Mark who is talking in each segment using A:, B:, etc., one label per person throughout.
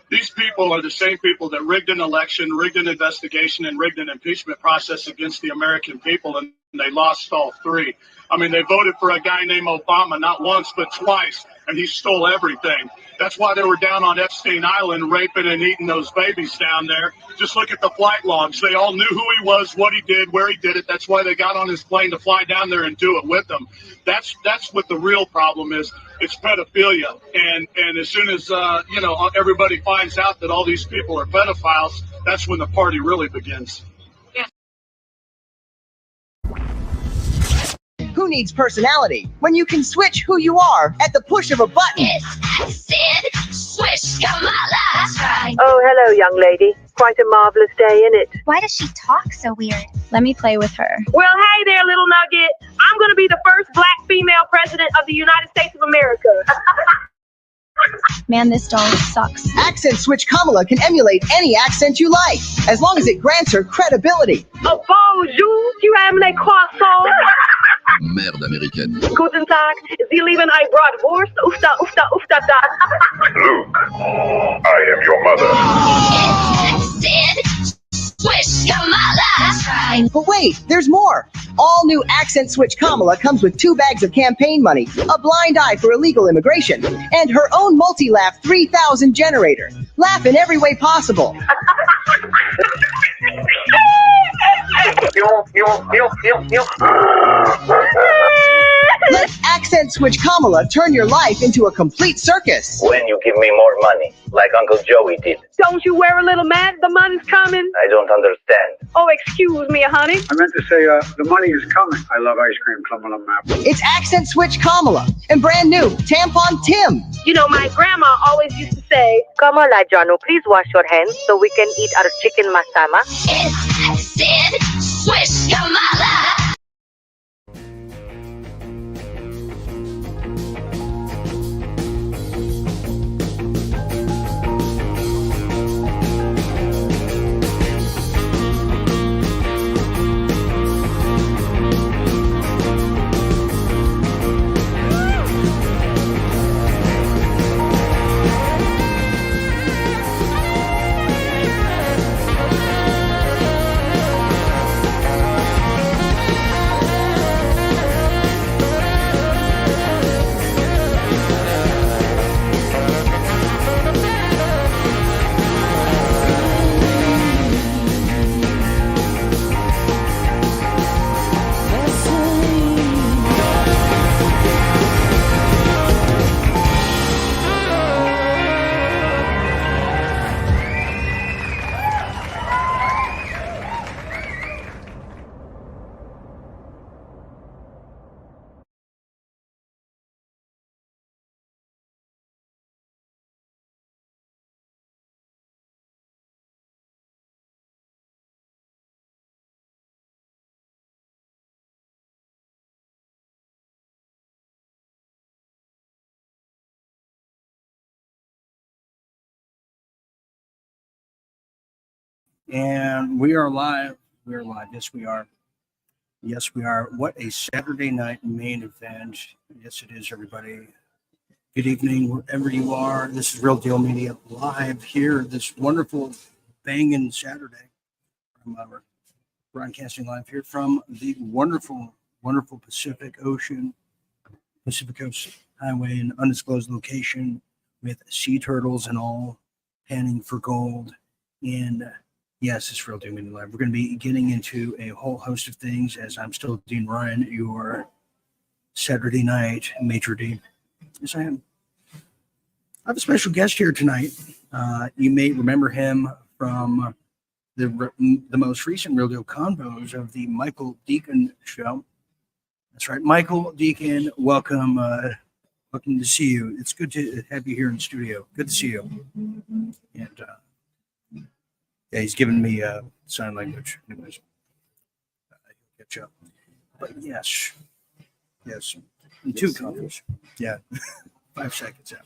A: These people are the same people that rigged an election, rigged an investigation, and rigged an impeachment process against the American people, and they lost all three. I mean, they voted for a guy named Obama not once but twice, and he stole everything. That's why they were down on Epstein Island raping and eating those babies down there. Just look at the flight logs. They all knew who he was, what he did, where he did it. That's why they got on his plane to fly down there and do it with them. That's what the real problem is. It's pedophilia. And as soon as, everybody finds out that all these people are pedophiles, that's when the party really begins.
B: Who needs personality when you can switch who you are at the push of a button?
C: It's Sid Swish Kamala. That's right.
D: Oh, hello, young lady. Quite a marvelous day, innit?
E: Why does she talk so weird? Let me play with her.
D: Well, hey there, little nugget. I'm going to be the first black female president of the United States of America.
E: Man, this doll sucks.
B: Accent Switch Kamala can emulate any accent you like, as long as it grants her credibility.
D: Oh, bonjour, tu aimes les croissants?
F: Merde américaine.
D: Guten Tag, Sie lieben ein Bratwurst? Ufta, ufta, ufta, da.
G: Luke, I am your mother.
C: It's Sid Swish Kamala. That's right.
B: But wait, there's more. All new Accent Switch Kamala comes with 2 bags of campaign money, a blind eye for illegal immigration, and her own multi-laugh 3000 generator. Laugh in every way possible. Let Accent Switch Kamala turn your life into a complete circus.
H: When you give me more money, like Uncle Joey did.
D: Don't you wear a little mad? The money's coming.
H: I don't understand.
D: Oh, excuse me, honey.
I: I meant to say, the money is coming. I love ice cream, Kamala map.
B: It's Accent Switch Kamala and brand new Tampon Tim.
D: You know, my grandma always used to say,
J: Kamala Janu, please wash your hands so we can eat our chicken masala.
C: It's Sid Swish Kamala.
K: And we are live. We are live. Yes, we are. Yes, we are. What a Saturday night main event. Yes, it is, everybody. Good evening, wherever you are. This is Real Deal Media live here this wonderful banging Saturday. We're broadcasting live here from the wonderful, wonderful Pacific Coast Highway, an undisclosed location with sea turtles and all. panning for gold. And yes, it's Real Doom Live. We're going to be getting into a whole host of things as I'm still Dean Ryan, your Saturday night maitre d'. Yes, I am. I have a special guest here tonight. You may remember him from the most recent Real Deal Convos of the Michael Deacon show. That's right, Michael Deacon. Welcome, welcome to see you. It's good to have you here in the studio. Good to see you. And yeah, he's giving me sign language. Anyways, he'll catch up. But yes, in two convos. Yeah, 5 seconds after.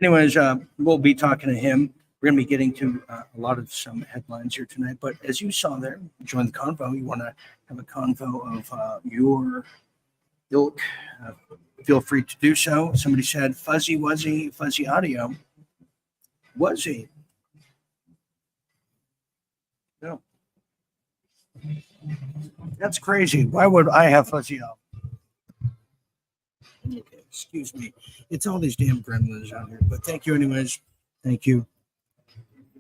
K: Anyways, we'll be talking to him. We're going to be getting to a lot of some headlines here tonight. But as you saw there, join the convo. You want to have a convo of your ilk, feel free to do so. Somebody said fuzzy audio. Wuzzy. No. That's crazy. Why would I have fuzzy audio? Okay, excuse me. It's all these damn gremlins out here. But thank you anyways. Thank you.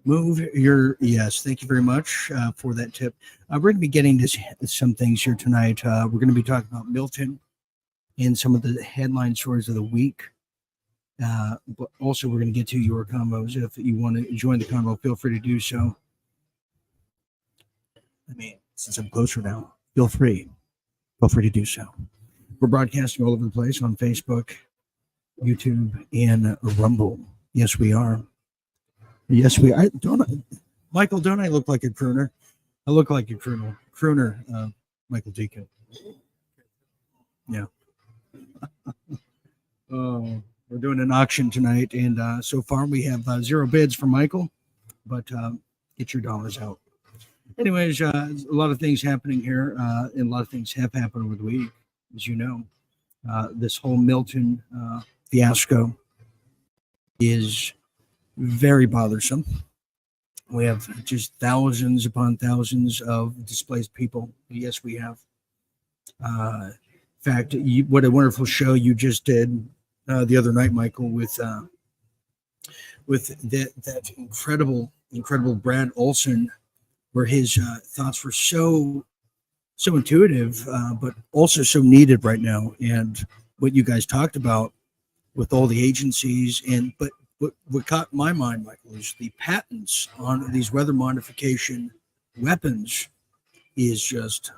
K: Yes, thank you very much for that tip. We're going to be getting to some things here tonight. We're going to be talking about Milton and some of the headline stories of the week. But also, we're going to get to your combos. If you want to join the combo, feel free to do so. I mean, since I'm closer now, feel free to do so. We're broadcasting all over the place on Facebook, YouTube, and Rumble. Yes, we are. Yes, we are. Michael, don't I look like a crooner? I look like a crooner, Michael Deacon. Yeah. Oh, we're doing an auction tonight, and so far we have 0 bids for Michael, but get your dollars out. Anyways, a lot of things happening here, and a lot of things have happened over the week, as you know. This whole Milton fiasco is very bothersome. We have just thousands upon thousands of displaced people. Yes, we have. In fact, what a wonderful show you just did the other night, Michael, with that incredible Brad Olson, where his thoughts were so intuitive, but also so needed right now. And what you guys talked about with all the agencies, but what caught my mind, Michael, is the patents on these weather modification weapons is just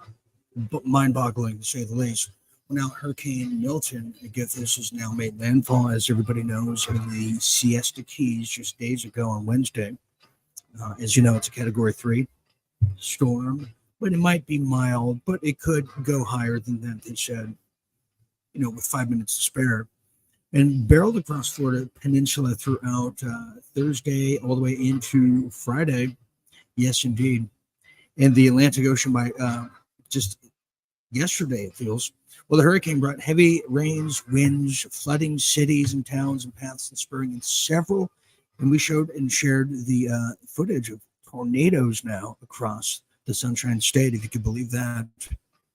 K: mind-boggling, to say the least. Well, now, Hurricane Milton, get this, has now made landfall, as everybody knows, in the Siesta Keys just days ago on Wednesday. As you know, it's a Category 3 storm, but it might be mild, but it could go higher than that, they said, with 5 minutes to spare. And barreled across Florida Peninsula throughout Thursday all the way into Friday. Yes, indeed. And the Atlantic Ocean by just yesterday, it feels. Well, the hurricane brought heavy rains, winds, flooding cities and towns and paths and spurring in several. And we showed and shared the footage of tornadoes now across the Sunshine State, if you could believe that.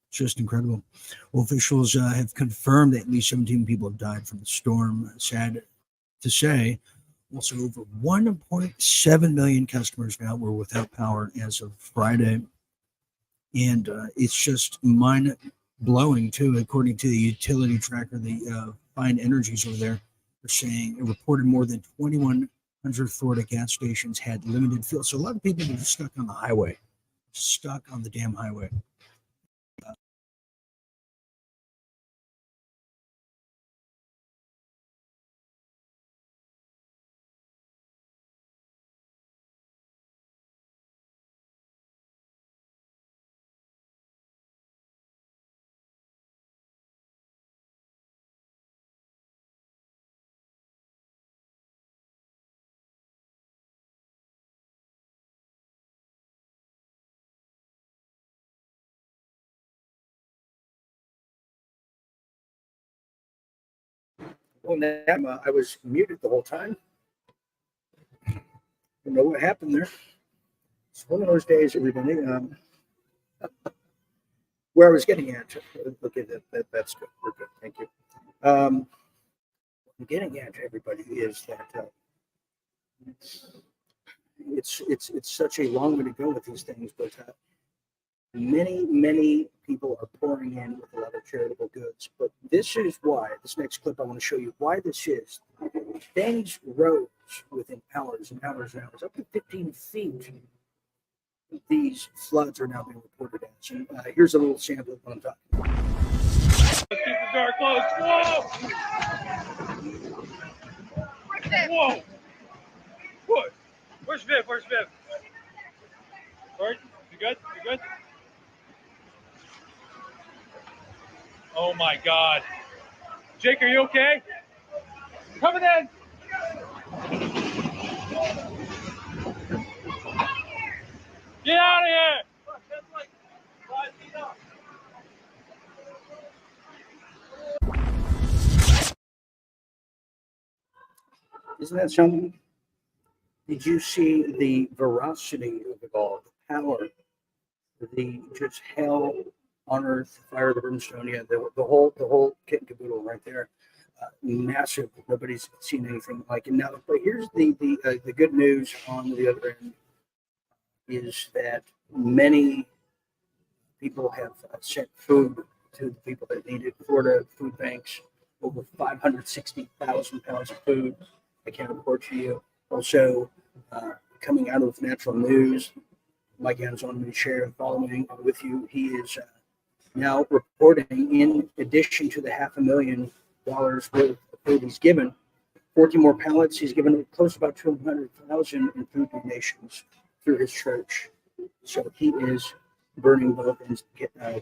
K: Just incredible. Well, officials have confirmed that at least 17 people have died from the storm. Sad to say. Also, over 1.7 million customers now were without power as of Friday. And it's just mind-blowing, too. According to the utility tracker, the Fine Energies over there, are saying it reported more than 2,100 Florida gas stations had limited fuel. So a lot of people are stuck on the highway, stuck on the damn highway. Well, now I was muted the whole time. I don't know what happened there. It's one of those days, everybody. Where I was getting at. Okay, that's good. We're good. Thank you. What I'm getting at, everybody, is that it's such a long way to go with these things, but many people are pouring in with a lot of charitable goods. But this is why, this next clip I want to show you why this is. Things rose within hours and hours and hours, up to 15 feet. These floods are now being reported as. And here's a little sample of what I'm talking about.
L: Keep the door closed. Whoa! Whoa! What? Where's Viv? Where's Viv? Bert, you good? You good? Oh my God. Jake, are you okay? Coming in. Get out of here.
K: Isn't that something? Did you see the veracity of it all, the power, the just hell on earth, fire of the brimstone, yeah, the whole kit and caboodle right there, massive. Nobody's seen anything like it. Now, but here's the good news on the other end is that many people have sent food to the people that need it. Florida food banks, over 560,000 pounds of food. I can't report to you. Also, coming out of natural news, Mike Anzon will share following with you. He is now reporting, in addition to the $500,000 worth of food he's given, 14 more pallets. He's given close to about 200,000 in food donations through his church. So he is burning both ends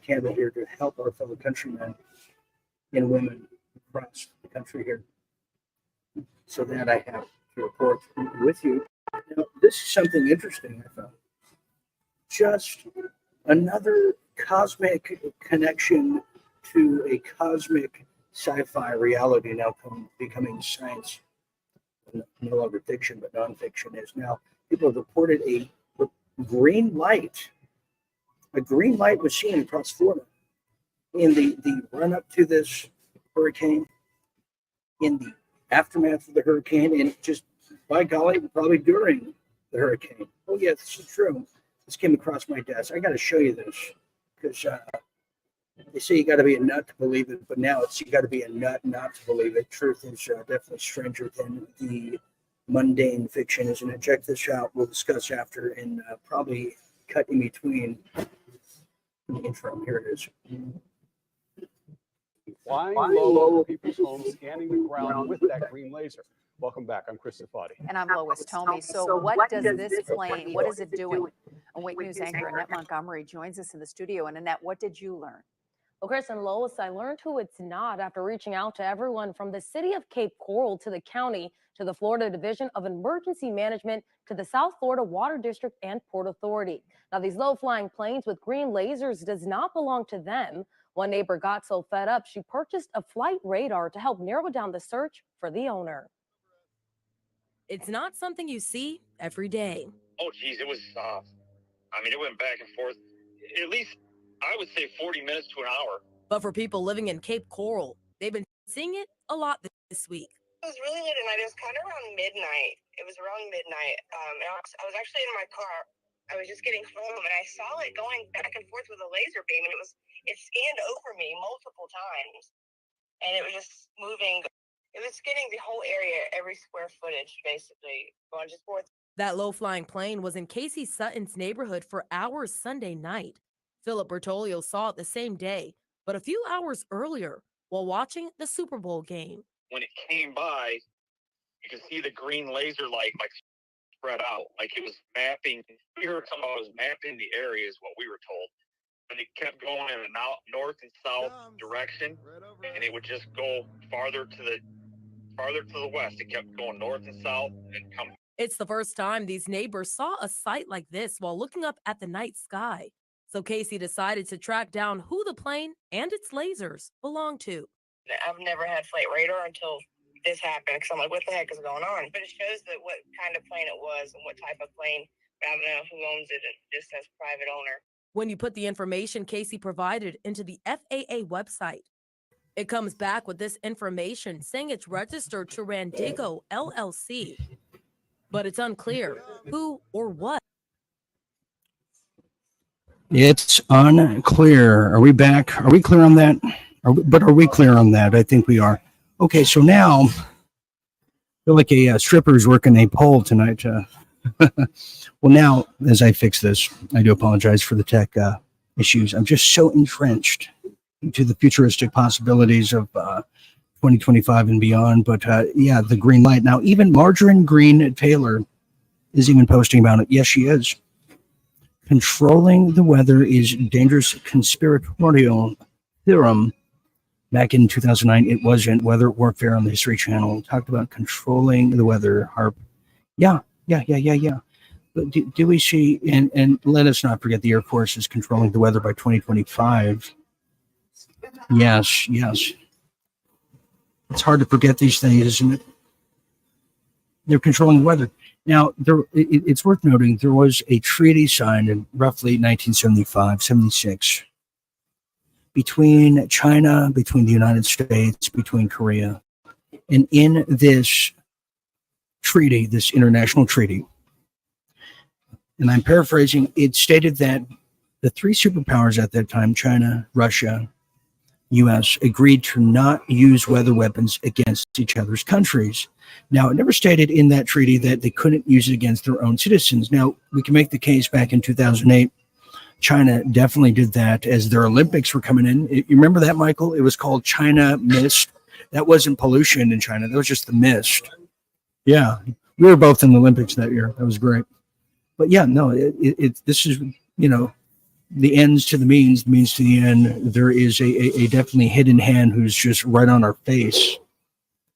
K: candle here to help our fellow countrymen and women across the country here. So that I have to report with you. Now, this is something interesting I found. Just another cosmic connection to a cosmic sci-fi reality now becoming science. No longer fiction, but nonfiction is now. People have reported a green light. A green light was seen across Florida in the run-up to this hurricane, in the aftermath of the hurricane, and just, by golly, probably during the hurricane. Oh, yeah, this is true. This came across my desk. I got to show you this because they say you got to be a nut to believe it, but now it's you got to be a nut not to believe it. Truth is definitely stranger than the mundane fiction, isn't it? Check this out. We'll discuss after and probably cut in between the intro. Here it is.
M: Flying low over people's homes, scanning the ground with that green laser. Welcome back. I'm Chris Safadi.
N: And I'm Lois Tomey. So what does this plane, what is it doing? A Wake News anchor Annette Montgomery joins us in the studio. And Annette, what did you learn?
O: Well, Chris and Lois, I learned who it's not after reaching out to everyone from the city of Cape Coral to the county to the Florida Division of Emergency Management to the South Florida Water District and Port Authority. Now, these low-flying planes with green lasers does not belong to them. One neighbor got so fed up, she purchased a flight radar to help narrow down the search for the owner. It's not something you see every day.
P: Oh, geez, it was, it went back and forth. At least, I would say 40 minutes to an hour.
O: But for people living in Cape Coral, they've been seeing it a lot this week.
Q: It was really late at night. It was kind of around midnight. It was around midnight. And I was actually in my car. I was just getting home, and I saw it going back and forth with a laser beam, and it scanned over me multiple times, and it was just moving. It was scanning the whole area, every square footage, basically, going just forth.
O: That low-flying plane was in Casey Sutton's neighborhood for hours Sunday night. Philip Bertolio saw it the same day, but a few hours earlier while watching the Super Bowl game.
P: When it came by, you could see the green laser light spread out, like it was mapping. We heard someone was mapping the area is what we were told. And it kept going in an north and south direction, and it would just go farther to the west. It kept going north and south and come.
O: It's the first time these neighbors saw a sight like this while looking up at the night sky. So Casey decided to track down who the plane and its lasers belong to.
Q: I've never had flight radar until this happened, because I'm like, what the heck is going on? But it shows that what kind of plane it was and what type of plane. But I don't know who owns it. It just says private owner.
O: When you put the information Casey provided into the FAA website, it comes back with this information saying it's registered to Randigo LLC. but it's unclear who or what.
K: It's unclear. Are we back? Are we clear on that? Are we clear on that? I think we are. Okay, so now I feel like a stripper is working a pole tonight. Well, now, as I fix this, I do apologize for the tech issues. I'm just so entrenched into the futuristic possibilities of 2025 and beyond. But yeah, the green light. Now, even Margarine Green Taylor is even posting about it. Yes, she is. Controlling the weather is dangerous conspiratorial theorem. Back in 2009, it wasn't. Weather Warfare on the History Channel talked about controlling the weather. Harp. Yeah. But do we see, and let us not forget the Air Force is controlling the weather by 2025. Yes. It's hard to forget these things, isn't it? They're controlling the weather. Now, it's worth noting there was a treaty signed in roughly 1975, 76, between China, between the United States, between Korea. And in this treaty, this international treaty, and I'm paraphrasing, it stated that the three superpowers at that time, China, Russia, U.S., agreed to not use weather weapons against each other's countries. Now, it never stated in that treaty that they couldn't use it against their own citizens. Now, we can make the case back in 2008, China definitely did that as their Olympics were coming in. You remember that, Michael? It was called China Mist. That wasn't pollution in China. That was just the mist. Yeah, we were both in the Olympics that year. That was great. But yeah, no, this is, the ends to the means to the end. There is a definitely hidden hand who's just right on our face,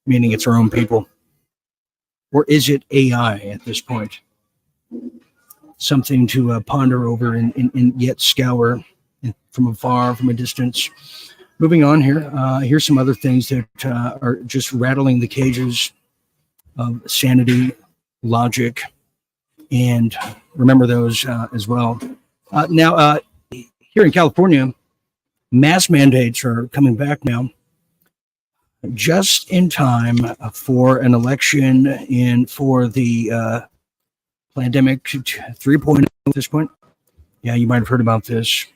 K: meaning it's our own people. Or is it AI at this point? Something to ponder over and yet scour from afar, from a distance. Moving on here, here's some other things that are just rattling the cages of sanity, logic, and remember those as well. Now, here in California, mask mandates are coming back now, just in time for an election and for the pandemic 3.0 at this point. Yeah, you might have heard about this.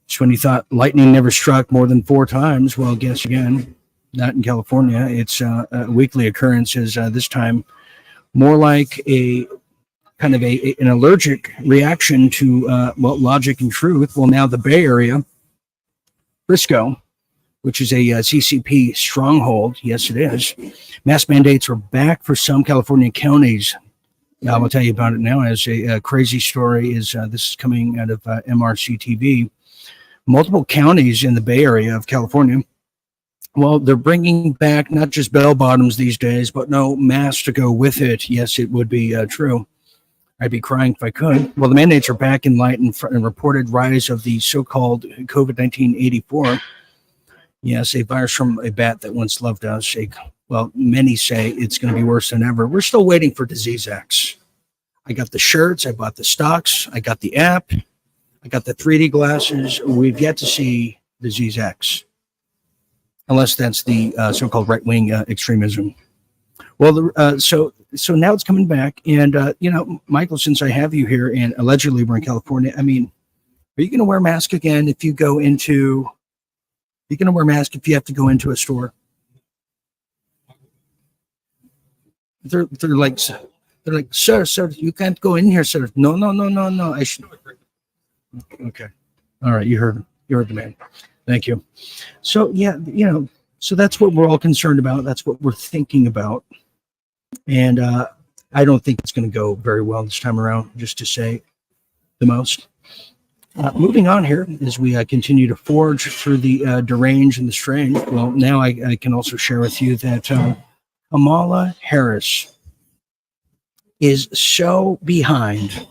K: It's when you thought lightning never struck more than 4 times. Well, guess again, not in California. It's a weekly occurrence, this time more like a kind of an allergic reaction to logic and truth. Well, now the Bay Area, Frisco, which is a CCP stronghold. Yes, it is. Mask mandates are back for some California counties. I will tell you about it now. As a crazy story is this is coming out of MRC TV. Multiple counties in the Bay Area of California. Well, they're bringing back not just bell bottoms these days, but no masks to go with it. Yes, it would be true. I'd be crying if I could. Well, the mandates are back in light and reported rise of the so-called COVID-19 84. Yes, a virus from a bat that once loved us. Well, many say it's going to be worse than ever. We're still waiting for Disease X. I got the shirts. I bought the stocks. I got the app. I got the 3D glasses. We've yet to see Disease X, unless that's the so-called right-wing extremism. Well, so now it's coming back. And, Michael, since I have you here and allegedly we're in California, I mean, are you going to wear a mask again if you go into, you're going to wear a mask if you have to go into a store? They're like, sir, you can't go in here, sir. No. I should. Okay. All right. You heard the man. Thank you. So, yeah, so that's what we're all concerned about. That's what we're thinking about. And I don't think it's going to go very well this time around, just to say the most. Moving on here, as we continue to forge through the deranged and the strange. Well, now I can also share with you that Kamala Harris is so behind.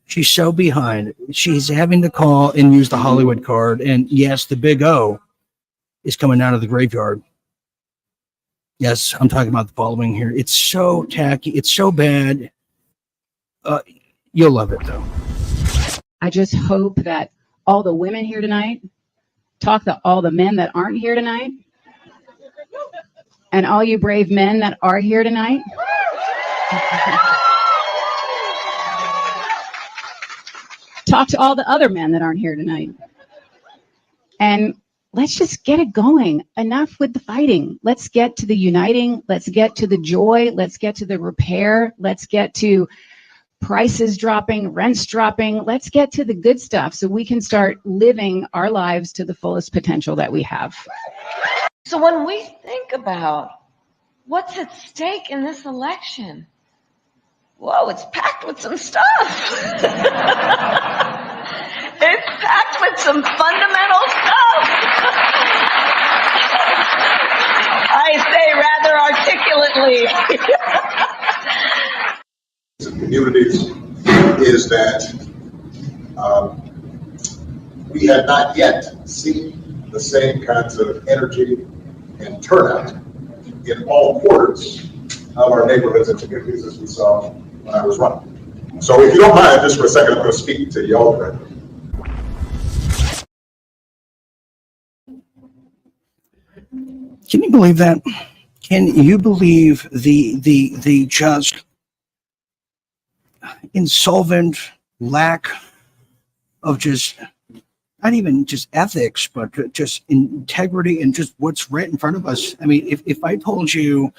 K: She's so behind. She's having to call and use the Hollywood card. And yes, the big O is coming out of the graveyard. Yes, I'm talking about the following here. It's so tacky. It's so bad. You'll love it, though.
R: I just hope that all the women here tonight talk to all the men that aren't here tonight. And all you brave men that are here tonight, Talk to all the other men that aren't here tonight. And let's just get it going. Enough with the fighting. Let's get to the uniting. Let's get to the joy. Let's get to the repair. Let's get to prices dropping, rents dropping. Let's get to the good stuff so we can start living our lives to the fullest potential that we have.
S: So when we think about what's at stake in this election, whoa, it's packed with some stuff. It's packed with some fundamental stuff. I say rather articulately.
T: Communities is that we have not yet seen the same kinds of energy and turnout in all quarters of our neighborhoods and communities as we saw when I was running. So if you don't mind, just for a second, I'm going to speak to y'all directly.
K: Can you believe that? Can you believe the just insolvent lack of just not even just ethics, but just integrity and just what's right in front of us? I mean, if I told you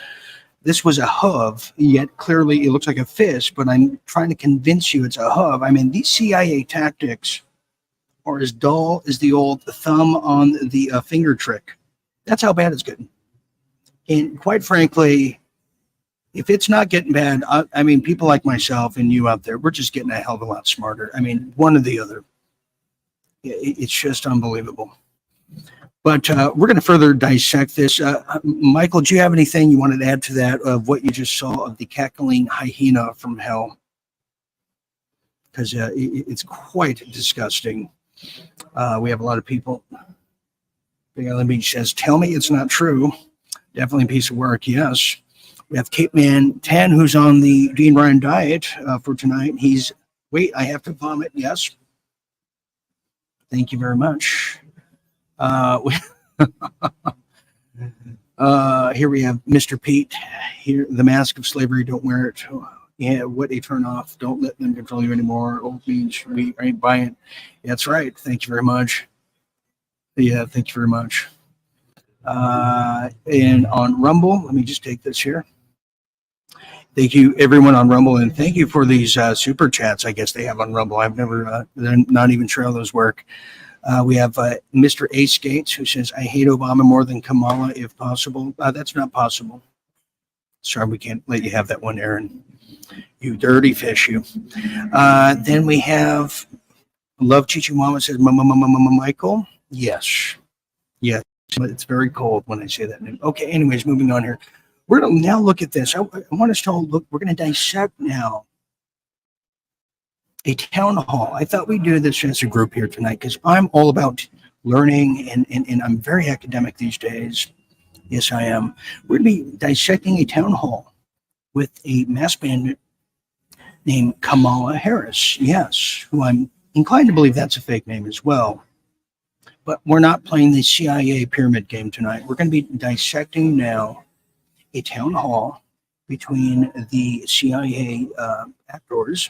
K: this was a hoof, yet clearly it looks like a fist, but I'm trying to convince you it's a hoof. I mean, these CIA tactics are as dull as the old thumb on the finger trick. That's how bad it's getting. And quite frankly, if it's not getting bad, I mean, people like myself and you out there, we're just getting a hell of a lot smarter. I mean, one or the other. It's just unbelievable. But we're going to further dissect this. Michael, do you have anything you wanted to add to that of what you just saw of the cackling hyena from hell? Because it's quite disgusting. We have a lot of people. Big Island Beach says, tell me it's not true. Definitely a piece of work, yes. We have Cape Man 10, who's on the Dean Ryan diet for tonight. Wait, I have to vomit, yes. Thank you very much. Here we have Mr. Pete. Here, the mask of slavery, don't wear it. Yeah, what a turn off. Don't let them control you anymore. Old means we ain't buying it. That's right. Thank you very much. Yeah, thank you very much. And on Rumble, let me just take this here. Thank you, everyone on Rumble, and thank you for these super chats. I guess they have on Rumble. I've never, they're not even sure how those work. We have Mr. Ace Gates, who says, I hate Obama more than Kamala if possible. That's not possible. Sorry, we can't let you have that one, Aaron. You dirty fish, you. Then we have Love Chichihuahua says, Michael. Yes. Yes, but it's very cold when I say that name. Okay, anyways, moving on here. We're going to now look at this. I want us to all look. We're going to dissect now a town hall. I thought we'd do this as a group here tonight because I'm all about learning and I'm very academic these days. Yes, I am. We're going to be dissecting a town hall with a mass bandit named Kamala Harris. Yes, who I'm inclined to believe that's a fake name as well. But we're not playing the CIA pyramid game tonight. We're going to be dissecting now a town hall between the CIA actors,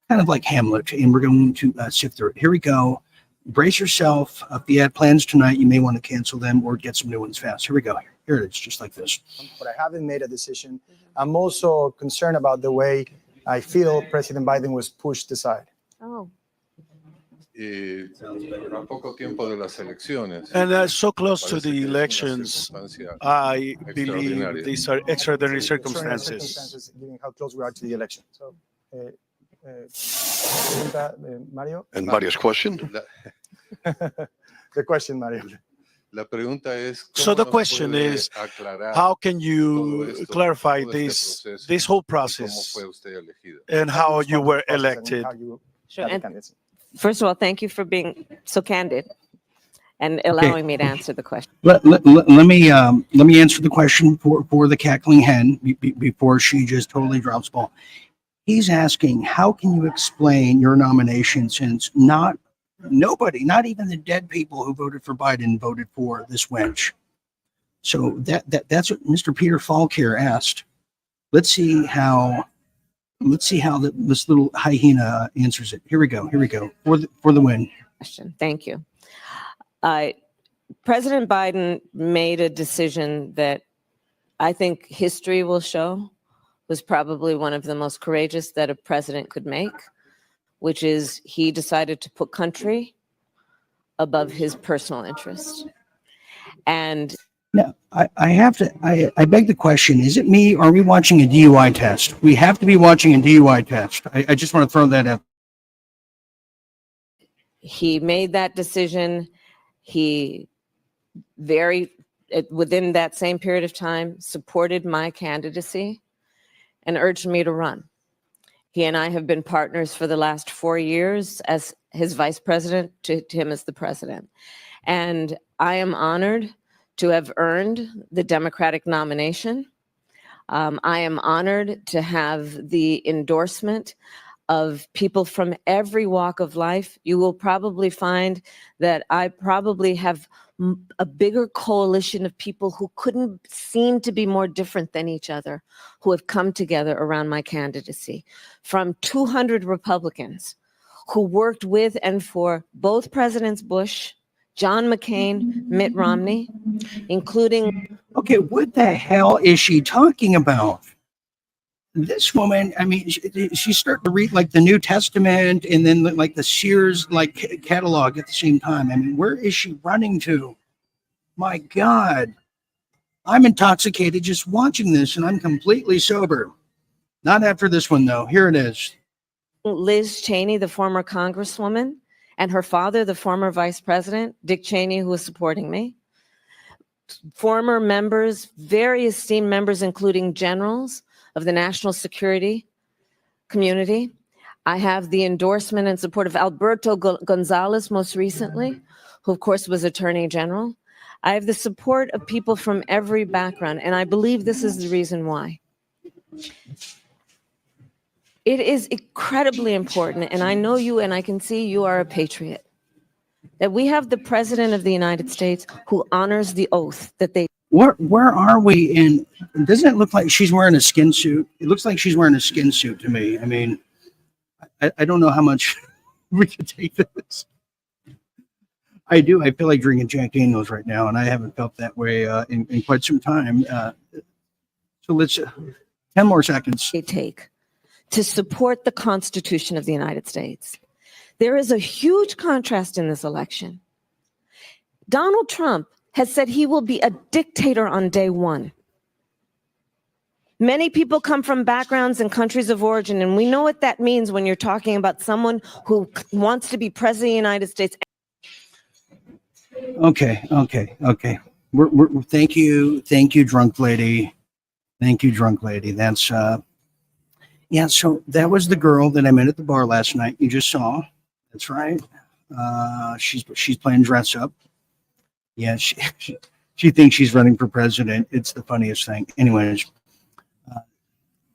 K: kind of like Hamlet, and we're going to sift through it. Here we go. Brace yourself. If you had plans tonight, you may want to cancel them or get some new ones fast. Here we go. Here it is, just like this.
U: But I haven't made a decision. I'm also concerned about the way I feel President Biden was pushed aside.
S: Oh.
V: And
W: so close to the elections, I believe these are extraordinary circumstances.
U: Given how close we are to the election. So, Mario?
V: And Mario's question?
U: The question, Mario.
W: So the question is, how can you clarify this whole process and how you were elected?
S: Sure. And first of all, thank you for being so candid and allowing me to answer the question.
K: Let me answer the question for the cackling hen before she just totally drops ball. He's asking, how can you explain your nomination since nobody, not even the dead people who voted for Biden, voted for this wench? So that's what Mr. Peter Falk here asked. Let's see how this little hyena answers it. Here we go. For the win.
A: Question. Thank you. President Biden made a decision that I think history will show was probably one of the most courageous that a president could make, which is he decided to put country above his personal interest. And
K: Now, I beg the question, is it me or are we watching a DUI test? We have to be watching a DUI test. I just want to throw that out.
A: he made that decision. He within that same period of time, supported my candidacy and urged me to run. He and I have been partners for the last 4 years as his vice president to him as the president. And I am honored to have earned the Democratic nomination. I am honored to have the endorsement of people from every walk of life. You will probably find that I probably have a bigger coalition of people who couldn't seem to be more different than each other, who have come together around my candidacy. From 200 Republicans who worked with and for both Presidents Bush, John McCain, Mitt Romney, including...
K: Okay, what the hell is she talking about? This woman, I mean, she's starting to read like the New Testament and then like the Sears like catalog at the same time. I mean, where is she running to? My God, I'm intoxicated just watching this and I'm completely sober. Not after this one though. Here it is.
A: Liz Cheney, the former congresswoman, and her father, the former vice president, Dick Cheney, who was supporting me. Former members, very esteemed members, including generals of the national security community. I have the endorsement and support of Alberto Gonzalez, most recently, who of course was Attorney General. I have the support of people from every background, and I believe this is the reason why. It is incredibly important, and I know you and I can see you are a patriot, that we have the President of the United States who honors the oath that they...
K: Where are we in? Doesn't it look like she's wearing a skin suit? It looks like she's wearing a skin suit to me. I mean, I don't know how much we can take this. I do. I feel like drinking Jack Daniels right now, and I haven't felt that way in quite some time. So let's 10 more seconds.
A: They take to support the Constitution of the United States. There is a huge contrast in this election. Donald Trump has said he will be a dictator on day one. Many people come from backgrounds and countries of origin, and we know what that means when you're talking about someone who wants to be president of the United States.
K: Okay. We're thank you, drunk lady. Thank you, drunk lady. That's yeah. So that was the girl that I met at the bar last night. You just saw. That's right. She's playing dress up. Yeah, she thinks she's running for president. It's the funniest thing. Anyways,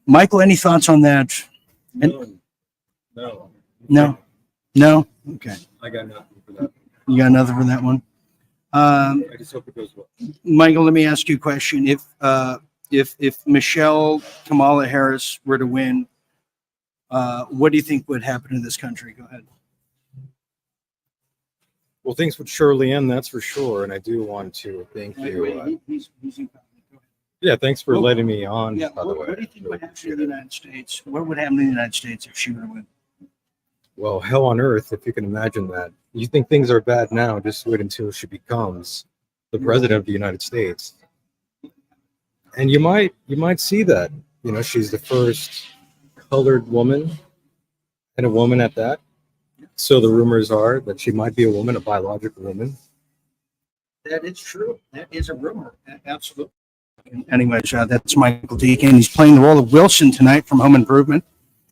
K: Michael, any thoughts on that? No. Okay.
E: I got nothing for that.
K: You got nothing for that one.
E: I just hope it goes well.
K: Michael, let me ask you a question. If Michelle Kamala Harris were to win, what do you think would happen in this country? Go ahead.
E: Well, things would surely end, that's for sure. And I do want to thank you. Yeah, thanks for letting me on.
K: Yeah,
E: by the way.
K: What do you think would happen in the United States? What would happen in the United States if she were to win?
E: Well, hell on earth, if you can imagine that. You think things are bad now, just wait until she becomes the president of the United States. And you might see that. You know, she's the first colored woman, and a woman at that. So the rumors are that she might be a woman, a biological woman.
K: That is true. That is a rumor. Absolutely. Anyways, that's Michael Deacon. He's playing the role of Wilson tonight from Home Improvement.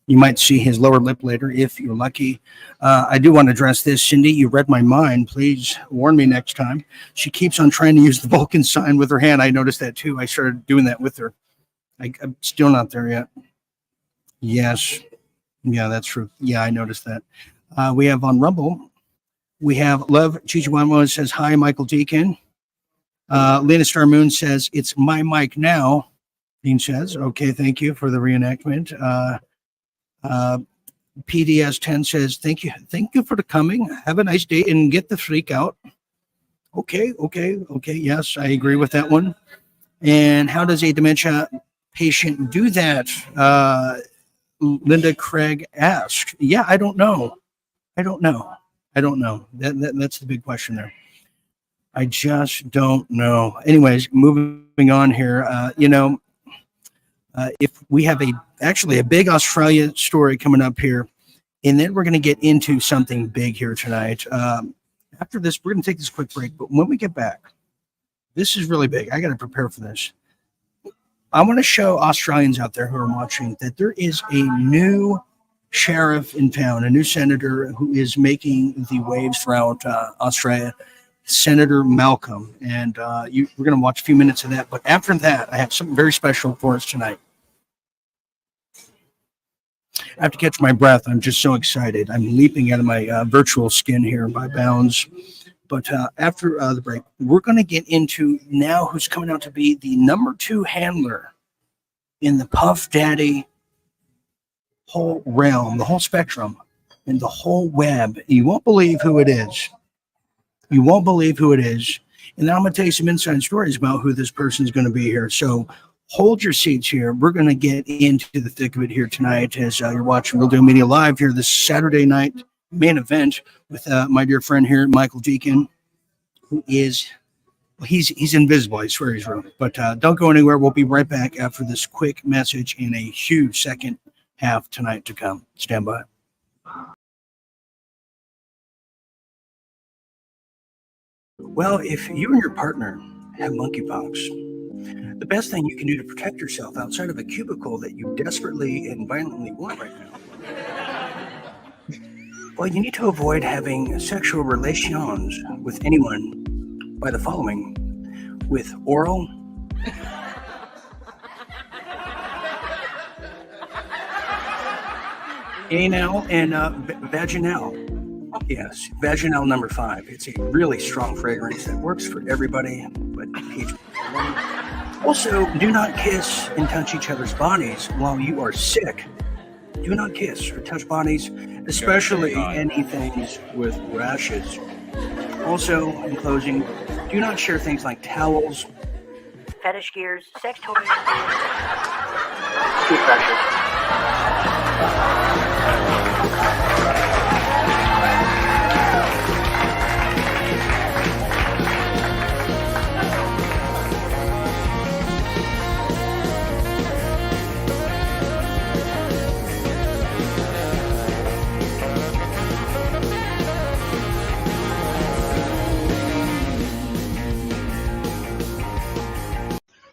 K: You might see his lower lip later if you're lucky. I do want to address this. Cindy, you read my mind. Please warn me next time. She keeps on trying to use the Vulcan sign with her hand. I noticed that too. I started doing that with her. I'm still not there yet. Yes. Yeah, that's true. Yeah, I noticed that. We have on Rumble, we have Love Chihuahua says, hi, Michael Deacon. Lena Star Moon says, it's my mic now. Dean says, okay, thank you for the reenactment. PDS 10 says, thank you for the coming. Have a nice day and get the freak out. Okay. Yes, I agree with that one. And how does a dementia patient do that? Linda Craig asked. Yeah, I don't know. That's the big question there. I just don't know. Anyways, moving on here. If we have actually a big Australia story coming up here, and then we're going to get into something big here tonight. After this, we're going to take this quick break. But when we get back, this is really big. I got to prepare for this. I want to show Australians out there who are watching that there is a new sheriff in town, a new senator who is making the waves throughout Australia, Senator Malcolm. And we're going to watch a few minutes of that. But after that, I have something very special for us tonight. I have to catch my breath. I'm just so excited. I'm leaping out of my virtual skin here by bounds. But after the break, we're going to get into now who's coming out to be the number 2 handler in the Puff Daddy whole realm, the whole spectrum, and the whole web. You won't believe who it is. And then I'm going to tell you some inside stories about who this person is going to be here. So hold your seats here. We're going to get into the thick of it here tonight as you're watching Real Deal Media Live here this Saturday night main event with my dear friend here, Michael Deacon, who is, he's invisible. I swear he's real. But don't go anywhere. We'll be right back after this quick message in a huge second half tonight to come. Stand by. Well, if you and your partner have monkeypox, the best thing you can do to protect yourself outside of a cubicle that you desperately and violently want right now, well, you need to avoid having sexual relations with anyone by the following: with oral, anal, and vaginal. Yes, vaginal number 5. It's a really strong fragrance that works for everybody, but peach. Also, do not kiss and touch each other's bodies while you are sick. Do not kiss or touch bodies, especially anything with rashes. Also, in closing, do not share things like towels,
J: Fetish gears, sex toys, toothbrushes.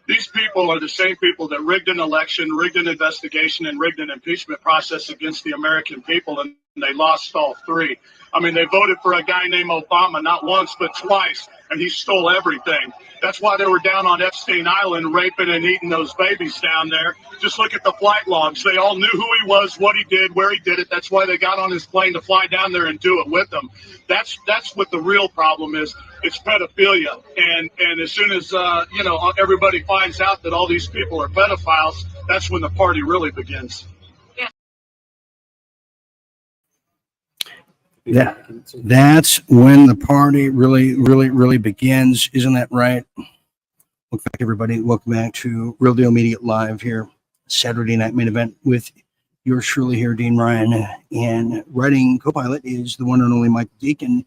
F: These people are the same people that rigged an election, rigged an investigation, and rigged an impeachment process against the American people, and they lost all 3. I mean, they voted for a guy named Obama not once but twice, and he stole everything. That's why they were down on Epstein Island raping and eating those babies down there. Just look at the flight logs. They all knew who he was, what he did, where he did it. That's why they got on his plane to fly down there and do it with him. That's what the real problem is. It's pedophilia. And as soon as, everybody finds out that all these people are pedophiles, that's when the party really begins.
K: Yeah, that's when the party really begins. Isn't that right? Welcome back, everybody. Welcome back to Real Deal Media Live here, Saturday night main event with yours truly here, Dean Ryan. And writing co-pilot is the one and only Michael Deacon.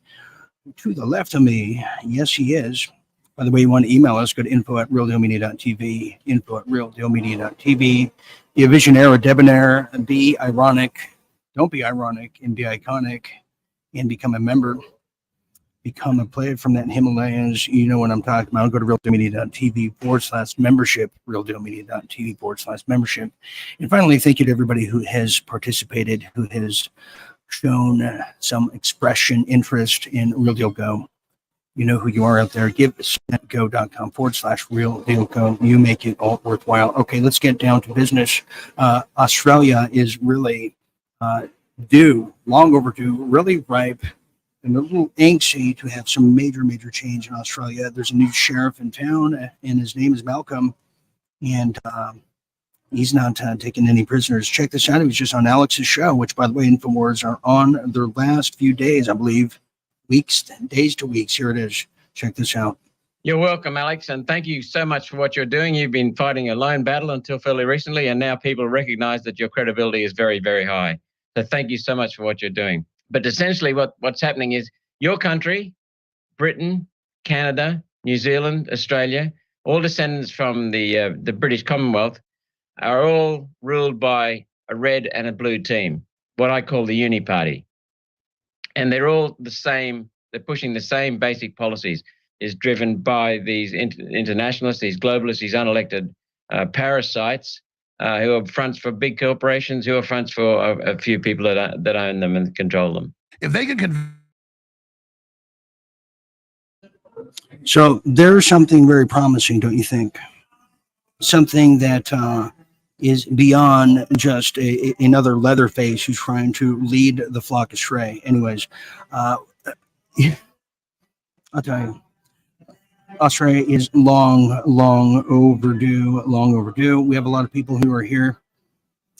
K: To the left of me, yes, he is. By the way, you want to email us, go to info@realdealmedia.tv, info@realdealmedia.tv. Be a visionaire, a debonair, be ironic. Don't be ironic, and be iconic, and become a member. Become a player from that Himalayas. You know what I'm talking about. Go to realdealmedia.tv/membership, realdealmedia.tv/membership. And finally, thank you to everybody who has participated, who has shown some expression, interest in Real Deal Go. You know who you are out there. Give go.com/Real Deal Go. You make it all worthwhile. Okay, let's get down to business. Australia is really due, long overdue, really ripe, and a little angsty to have some major change in Australia. There's a new sheriff in town, and his name is Malcolm. And He's not taking any prisoners. Check this out. He was just on Alex's show, which, by the way, InfoWars are on their last few days, I believe. Days to weeks. Here it is. Check this out.
G: You're welcome, Alex, and thank you so much for what you're doing. You've been fighting a lone battle until fairly recently, and now people recognize that your credibility is very, very high. So thank you so much for what you're doing. But essentially what's happening is your country, Britain, Canada, New Zealand, Australia, all descendants from the British Commonwealth, are all ruled by a red and a blue team, what I call the Uni Party. And they're all the same, they're pushing the same basic policies, is driven by these internationalists, these globalists, these unelected parasites who are fronts for big corporations, who are fronts for a few people that own them and control them.
K: If they could So there's something very promising, don't you think? Something that is beyond just another Leatherface who's trying to lead the flock astray. Anyways, I'll tell you, Australia is long overdue. We have a lot of people who are here.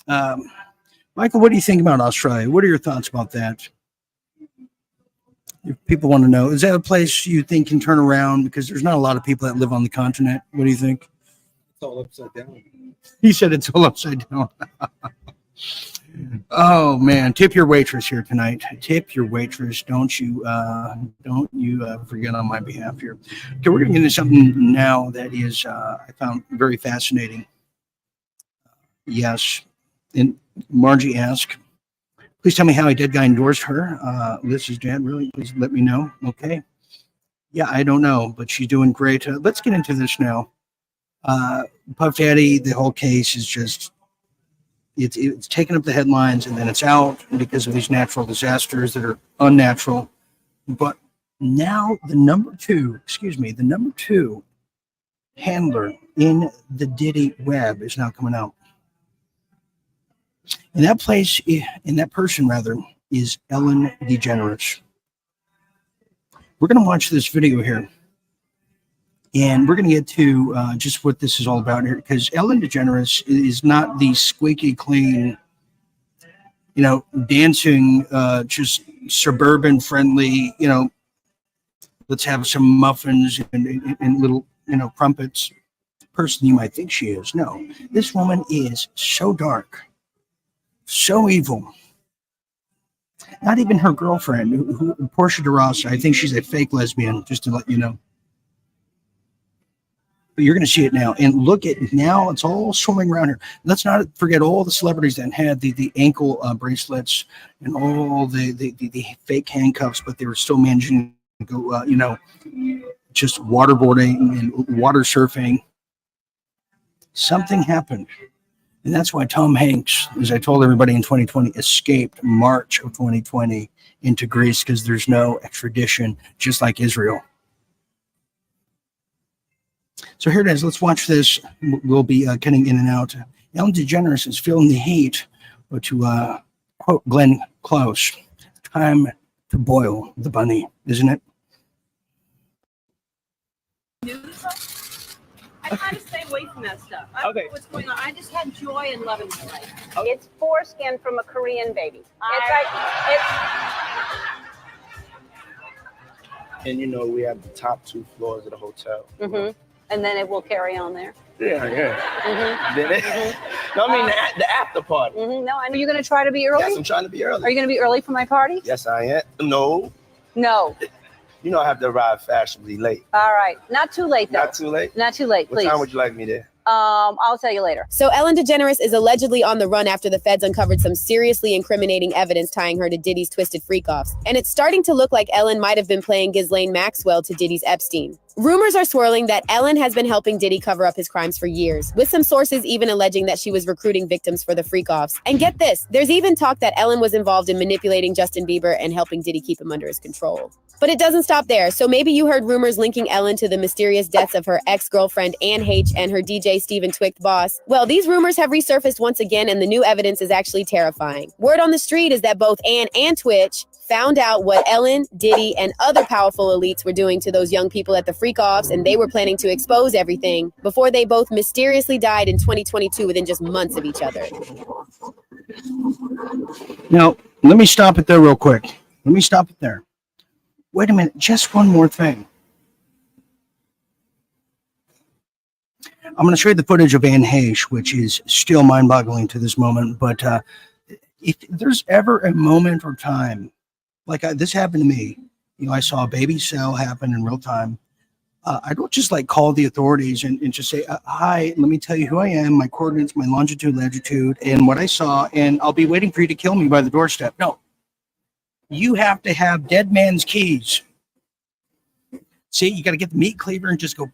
K: Michael, what do you think about Australia? What are your thoughts about that? If people want to know, is that a place you think can turn around? Because there's not a lot of people that live on the continent. What do you think?
E: It's all upside down.
K: He said it's all upside down. Oh man, tip your waitress here tonight. Tip your waitress. Don't you forget on my behalf here. Okay, we're gonna get into something now that is I found very fascinating. Yes, and Margie asked, please tell me how a dead guy endorsed her. Liz is dead, really? Please let me know. Okay. Yeah, I don't know, but she's doing great. Let's get into this now. Puff Daddy, the whole case is just, it's taken up the headlines and then it's out because of these natural disasters that are unnatural. But now the number two handler in the Diddy web is now coming out. And that person is Ellen DeGeneres. We're going to watch this video here. And we're going to get to just what this is all about here, because Ellen DeGeneres is not the squeaky clean, dancing, just suburban friendly, let's have some muffins and little, crumpets person you might think she is. No, this woman is so dark, so evil. Not even her girlfriend, who Portia de Rossi, I think she's a fake lesbian, just to let you know. But you're going to see it now. And look at now, it's all swimming around here. Let's not forget all the celebrities that had the ankle bracelets and all the fake handcuffs, but they were still managing to go, just waterboarding and water surfing. Something happened. And that's why Tom Hanks, as I told everybody in 2020, escaped March of 2020 into Greece, because there's no extradition, just like Israel. So here it is. Let's watch this. We'll be cutting in and out. Ellen DeGeneres is feeling the heat, but to quote Glenn Close, time to boil the bunny, isn't it?
H: I try to stay away from that stuff. I don't know what's going on. I just had joy and love in my life.
I: It's foreskin from a Korean baby.
X: And we have the top 2 floors of the hotel.
I: Mm-hmm. And then it will carry on there.
X: Yeah.
I: Mm-hmm.
X: Then no, I mean the after party.
I: Mm-hmm. No, are you going to try to be early?
X: Yes, I'm trying to be early.
I: Are you going to be early for my party?
X: Yes, I am. No. I have to arrive fashionably late.
I: All right. Not too late, though.
X: Not too late?
I: Not too late, please.
X: What time would you like me there?
I: I'll tell you later.
Y: So Ellen DeGeneres is allegedly on the run after the feds uncovered some seriously incriminating evidence tying her to Diddy's twisted freak-offs. And it's starting to look like Ellen might have been playing Ghislaine Maxwell to Diddy's Epstein. Rumors are swirling that Ellen has been helping Diddy cover up his crimes for years, with some sources even alleging that she was recruiting victims for the freak-offs. And get this, there's even talk that Ellen was involved in manipulating Justin Bieber and helping Diddy keep him under his control. But it doesn't stop there, so maybe you heard rumors linking Ellen to the mysterious deaths of her ex-girlfriend Anne H. and her DJ Steven Twict boss. Well, these rumors have resurfaced once again, and the new evidence is actually terrifying. Word on the street is that both Anne and Twitch found out what Ellen, Diddy, and other powerful elites were doing to those young people at the freak-offs, and they were planning to expose everything before they both mysteriously died in 2022 within just months of each other.
K: Now, let me stop it there real quick. Let me stop it there. Wait a minute, just one more thing. I'm going to show you the footage of Anne Heche, which is still mind-boggling to this moment. But if there's ever a moment or time, like this happened to me, I saw a baby cell happen in real time. I don't just call the authorities and just say, hi, let me tell you who I am, my coordinates, my longitude, latitude, and what I saw, and I'll be waiting for you to kill me by the doorstep. No, you have to have dead man's keys. See, you got to get the meat cleaver and just go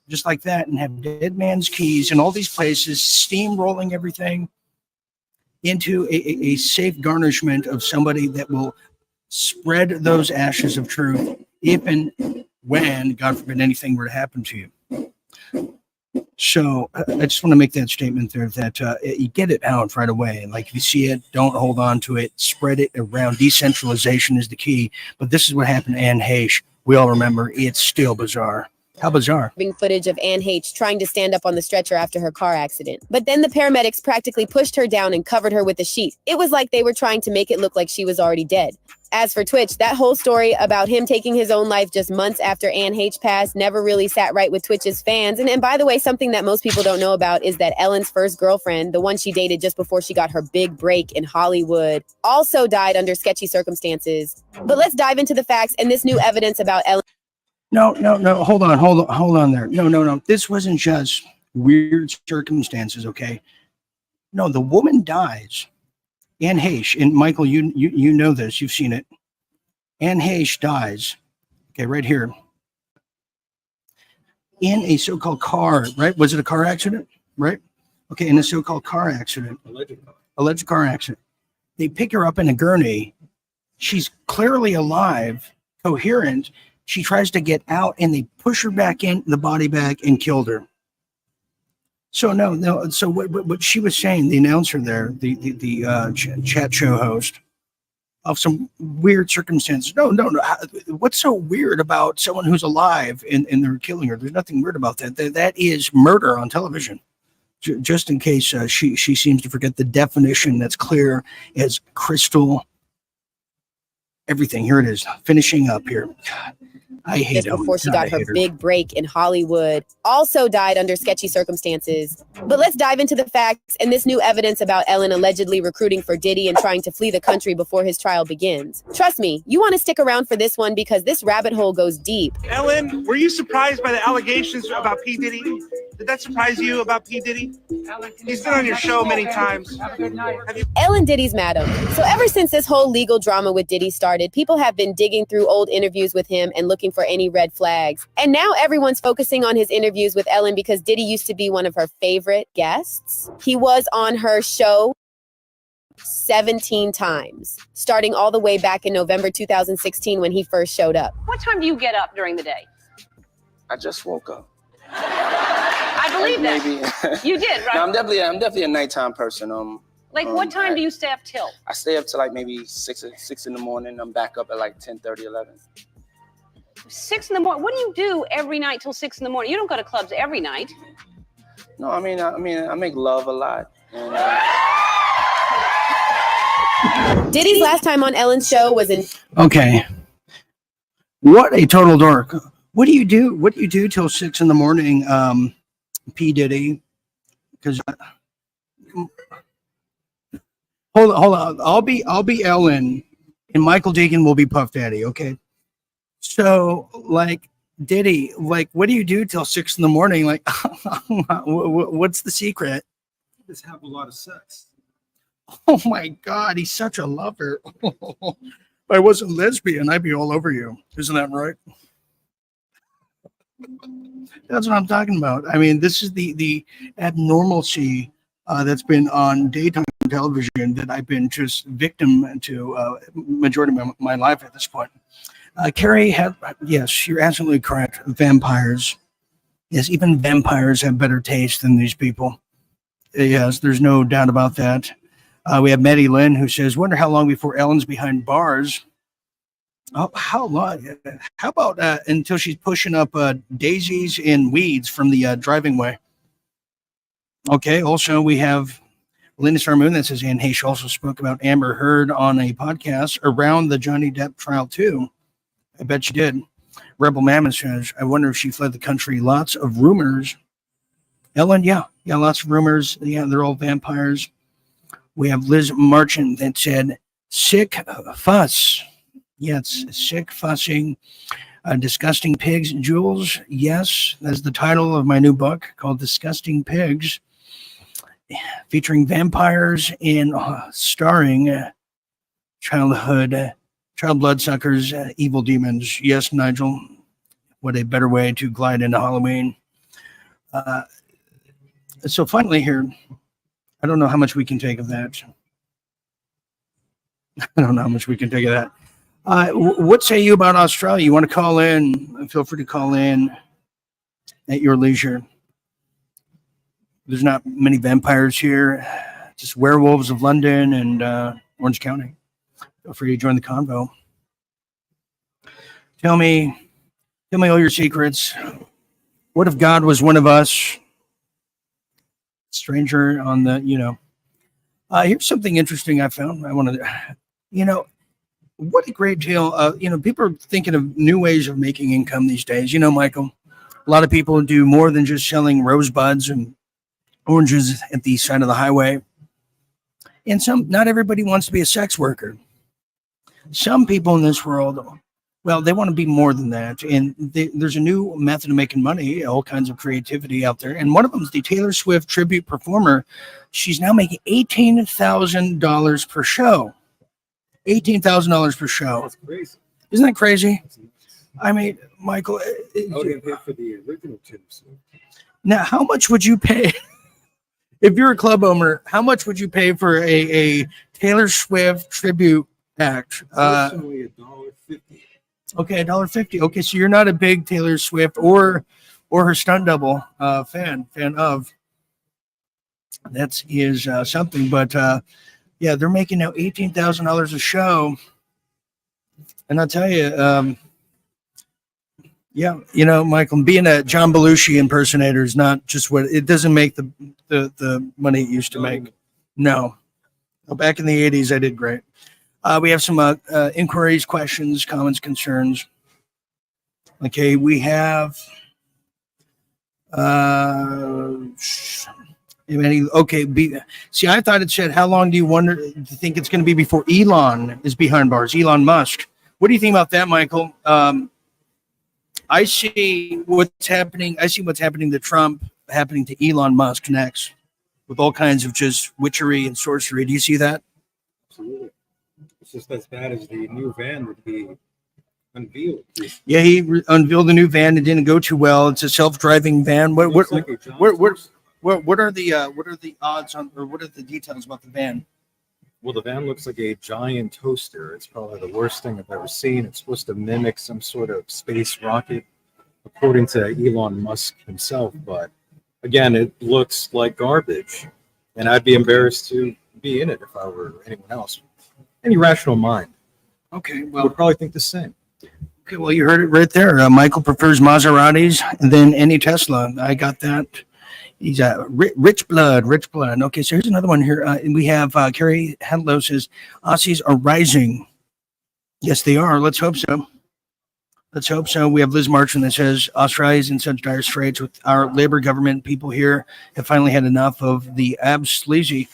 K: just like that and have dead man's keys in all these places, steamrolling everything into a safe garnishment of somebody that will spread those ashes of truth if and when, God forbid, anything were to happen to you. So I just want to make that statement there that you get it out right away. And if you see it, don't hold on to it. Spread it around. Decentralization is the key. But this is what happened to Anne Heche. We all remember. It's still bizarre. How bizarre.
Y: Footage of Anne Heche trying to stand up on the stretcher after her car accident. But then the paramedics practically pushed her down and covered her with a sheet. It was like they were trying to make it look like she was already dead. As for Twitch, that whole story about him taking his own life just months after Anne Heche passed never really sat right with Twitch's fans. And by the way, something that most people don't know about is that Ellen's first girlfriend, the one she dated just before she got her big break in Hollywood, also died under sketchy circumstances. But let's dive into the facts and this new evidence about Ellen.
K: No. Hold on there. No. This wasn't just weird circumstances, okay? No, the woman dies. Anne Heche, and Michael, you know this. You've seen it. Anne Heche dies. Okay, right here. In a so-called car, right? Was it a car accident? Right? Okay, in a so-called car accident. Alleged car accident. They pick her up in a gurney. She's clearly alive, coherent. She tries to get out, and they push her back in the body bag and killed her. So no. So what she was saying, the announcer there, the chat show host, of some weird circumstances. No. What's so weird about someone who's alive and they're killing her? There's nothing weird about that. That is murder on television. Just in case she seems to forget the definition that's clear as crystal. Everything. Here it is. Finishing up here. God, I hate it.
Y: Before she got her big break in Hollywood, also died under sketchy circumstances. But let's dive into the facts and this new evidence about Ellen allegedly recruiting for Diddy and trying to flee the country before his trial begins. Trust me, you want to stick around for this one because this rabbit hole goes deep.
B: Ellen, were you surprised by the allegations about P. Diddy? Did that surprise you about P. Diddy? He's been on your show many times.
Y: Ellen Diddy's madam. So ever since this whole legal drama with Diddy started, people have been digging through old interviews with him and looking for any red flags. And now everyone's focusing on his interviews with Ellen because Diddy used to be one of her favorite guests. He was on her show 17 times, starting all the way back in November 2016 when he first showed up.
H: What time do you get up during the day?
C: I just woke up.
H: I believe that.
C: Maybe.
H: You did, right?
C: No, I'm definitely a nighttime person.
H: What time do you stay up till?
C: I stay up till maybe 6 in the morning. I'm back up at 10:30, 11.
H: 6 in the morning. What do you do every night till 6 in the morning? You don't go to clubs every night.
C: No, I make love a lot. And,
Y: Diddy's last time on Ellen's show was in.
K: Okay. What a total dork. What do you do? What do you do till 6 in the morning, P. Diddy? Because hold on. I'll be Ellen, and Michael Deacon will be Puff Daddy. Okay. So Diddy, what do you do till 6 in the morning? What's the secret?
D: Just have a lot of sex.
K: Oh my God, he's such a lover. If I wasn't lesbian, I'd be all over you. Isn't that right? That's what I'm talking about. I mean, this is the abnormalcy that's been on daytime television that I've been just victim to majority of my life at this point. Carrie, yes, you're absolutely correct. Vampires. Yes, even vampires have better taste than these people. Yes, there's no doubt about that. We have Maddie Lynn who says, wonder how long before Ellen's behind bars. Oh, how long? How about until she's pushing up daisies and weeds from the driving way? Okay. Also, we have Linda Star Moon that says Anne Heche also spoke about Amber Heard on a podcast around the Johnny Depp trial too. I bet she did. Rebel Mammoth says, I wonder if she fled the country. Lots of rumors. Ellen, yeah, lots of rumors. Yeah, they're all vampires. We have Liz Marchant that said, sick fuss. Yes, sick fussing. Disgusting Pigs. Jules, yes, that's the title of my new book called Disgusting Pigs, featuring vampires and starring child bloodsuckers, evil demons. Yes, Nigel, what a better way to glide into Halloween. So finally here, I don't know how much we can take of that. I don't know how much we can take of that. What say you about Australia? You want to call in? Feel free to call in at your leisure. There's not many vampires here, just werewolves of London and Orange County. Feel free to join the convo. Tell me all your secrets. What if God was one of us? Stranger on the, here's something interesting I found. I wanted to, what a great deal of, people are thinking of new ways of making income these days. Michael, a lot of people do more than just selling rosebuds and oranges at the side of the highway. And not everybody wants to be a sex worker. Some people in this world, well, they want to be more than that. And there's a new method of making money, all kinds of creativity out there. And one of them is the Taylor Swift tribute performer. She's now making $18,000 per show. $18,000 per show.
E: That's crazy.
K: Isn't that crazy? I mean, Michael.
E: Oh, they paid for the original tunes.
K: Now, how much would you pay? If you're a club owner, how much would you pay for a Taylor Swift tribute act?
E: Only $1.50.
K: Okay, $1.50. Okay, so you're not a big Taylor Swift or her stunt double fan of. That is something, but yeah, they're making now $18,000 a show, and I'll tell you, yeah, Michael, being a John Belushi impersonator is not just what it doesn't make the money it used to make. No, back in the '80s, I did great. We have some inquiries, questions, comments, concerns. Okay, we have. See, I thought it said, how long do you think it's going to be before Elon is behind bars? Elon Musk. What do you think about that, Michael? I see what's happening. I see what's happening to Trump happening to Elon Musk next, with all kinds of just witchery and sorcery. Do you see that?
E: Absolutely. It's just as bad as the new van would be unveiled.
K: Yeah, he unveiled the new van. It didn't go too well. It's a self-driving van. What are the odds on, or what are the details about the van?
E: Well, the van looks like a giant toaster. It's probably the worst thing I've ever seen. It's supposed to mimic some sort of space rocket, according to Elon Musk himself. But again, it looks like garbage, and I'd be embarrassed to be in it if I were anyone else. Any rational mind,
K: okay,
E: would probably think the same.
K: Okay, well, you heard it right there. Michael prefers Maseratis than any Tesla. I got that. He's rich blood. Okay, so here's another one here. We have Carrie Hadlow says, Aussies are rising. Yes, they are. Let's hope so. We have Liz Marchand that says, Australia is in such dire straits with our labor government. People here have finally had enough of the abs sleazy.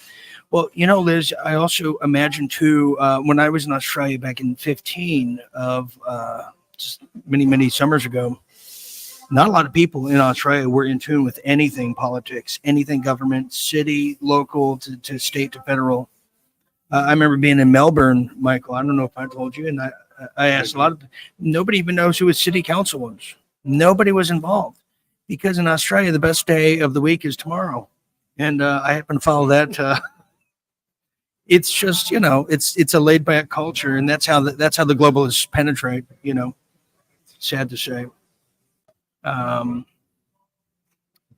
K: Well, Liz, I also imagine too, when I was in Australia back in 15 of just many, many summers ago, not a lot of people in Australia were in tune with anything politics, anything government, city, local to state to federal. I remember being in Melbourne, Michael. I don't know if I told you, and I asked a lot of nobody even knows who a city council was. Nobody was involved because in Australia, the best day of the week is tomorrow. And I happen to follow that. It's just, it's a laid back culture, and that's how the globalists penetrate, sad to say. Do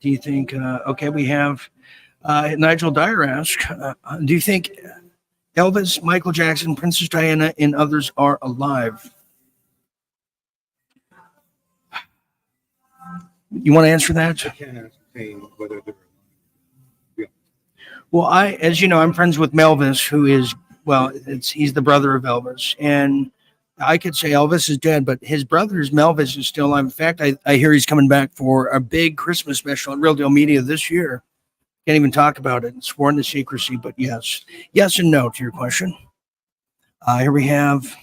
K: you think, okay, we have Nigel Dyer ask, do you think Elvis, Michael Jackson, Princess Diana, and others are alive? You want to answer that?
E: I can't ascertain whether they're.
K: Well, as you know, I'm friends with Melvis, who is, well, he's the brother of Elvis. And I could say Elvis is dead, but his brother's Melvis is still alive. In fact, I hear he's coming back for a big Christmas special at Real Deal Media this year. Can't even talk about it. It's sworn to secrecy, but yes. Yes and no to your question. Here we have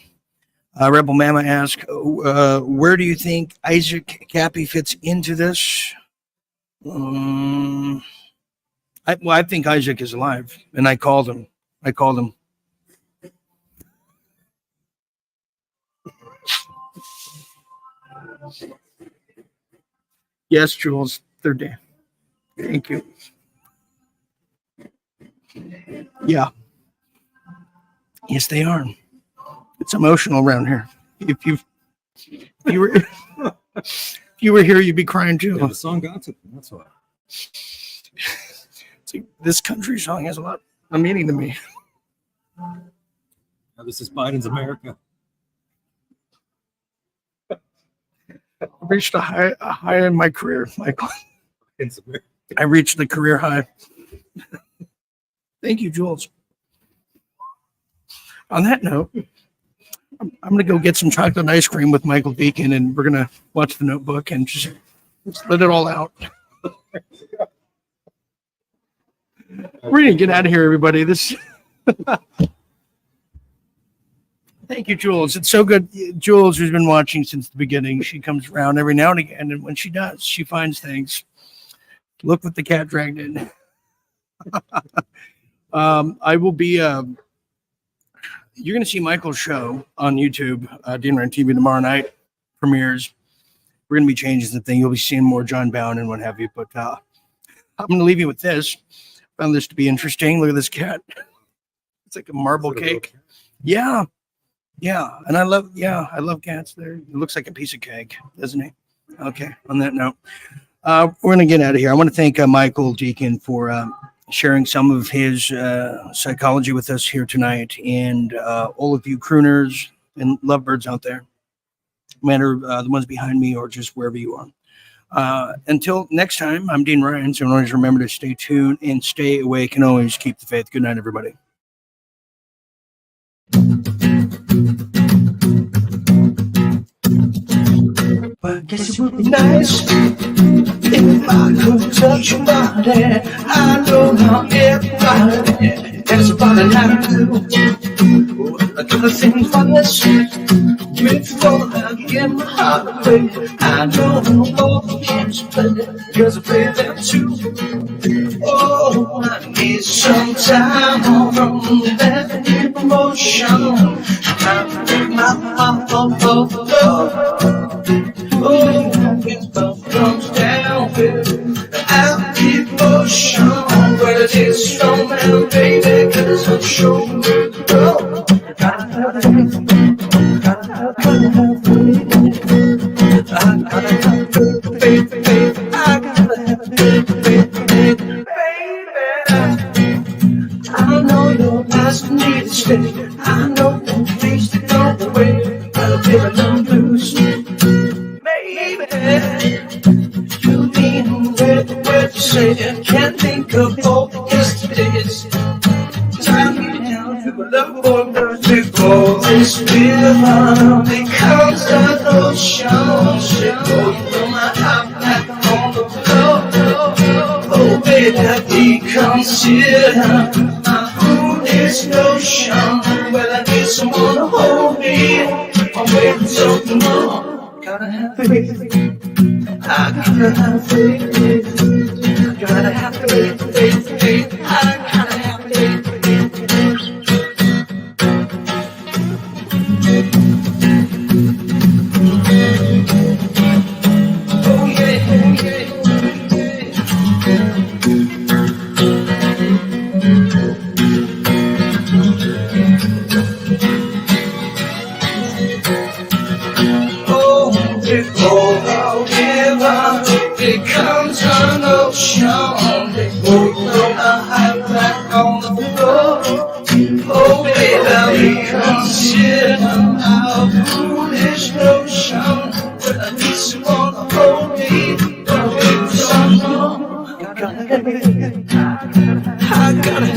K: Rebel Mama ask, where do you think Isaac Cappy fits into this? I think Isaac is alive, and I called him. Yes, Jules, third day. Thank you. Yeah. Yes, they are. It's emotional around here. If you were here, you'd be crying too.
E: Yeah, the song got to them, that's why.
K: This country song has a lot of meaning to me.
E: Now, this is Biden's America.
K: I reached a high in my career, Michael. I reached the career high. Thank you, Jules. On that note, I'm going to go get some chocolate ice cream with Michael Deacon, and we're going to watch The Notebook and just let it all out. We're going to get out of here, everybody. Thank you, Jules. It's so good. Jules, who's been watching since the beginning, she comes around every now and again, and when she does, she finds things. Look what the cat dragged in. I will be... you're going to see Michael's show on YouTube, DNRN TV tomorrow night, premieres. We're going to be changing the thing. You'll be seeing more John Bowen and what have you, but I'm going to leave you with this. Found this to be interesting. Look at this cat. It's like a marble cake. Yeah. And I love cats there. It looks like a piece of cake, doesn't he? Okay. On that note, we're going to get out of here. I want to thank Michael Deacon for sharing some of his psychology with us here tonight, and all of you crooners and lovebirds out there, no matter the ones behind me or just wherever you are. Until next time, I'm Dean Ryan, so always remember to stay tuned and stay awake and always keep the faith. Good night, everybody.
L: Well, I guess it would be nice if I could touch your body. I know not everybody has a body like you. I gotta think for this. Before I get my heart away, I know all the games you play, because I play them too. Oh, I need some time from that emotion. I need my heart oh, when love comes down with our emotion, but it is strong now, baby, cause I'm sure we'll go. Gotta have faith, gotta have faith, I gotta have faith, I gotta have faith, baby. I know you're asking me to stay, I know no place to go away, but I'm feeling no blues. You mean where to say I can't think of all the yesterdays. Time me down to a love for before this river becomes an ocean. Oh, you know my heart back on the floor. Oh, baby, I reconsider my foolish notion. Well, I need someone to hold me. I'm waiting something more. Gotta have faith. I gotta have faith. I gotta have faith. I gotta have faith. Oh yeah, oh yeah. Before our river becomes an ocean, before we throw our heart back on the floor. Oh, baby, reconsider our foolish notion. But I need someone to hold me. I gotta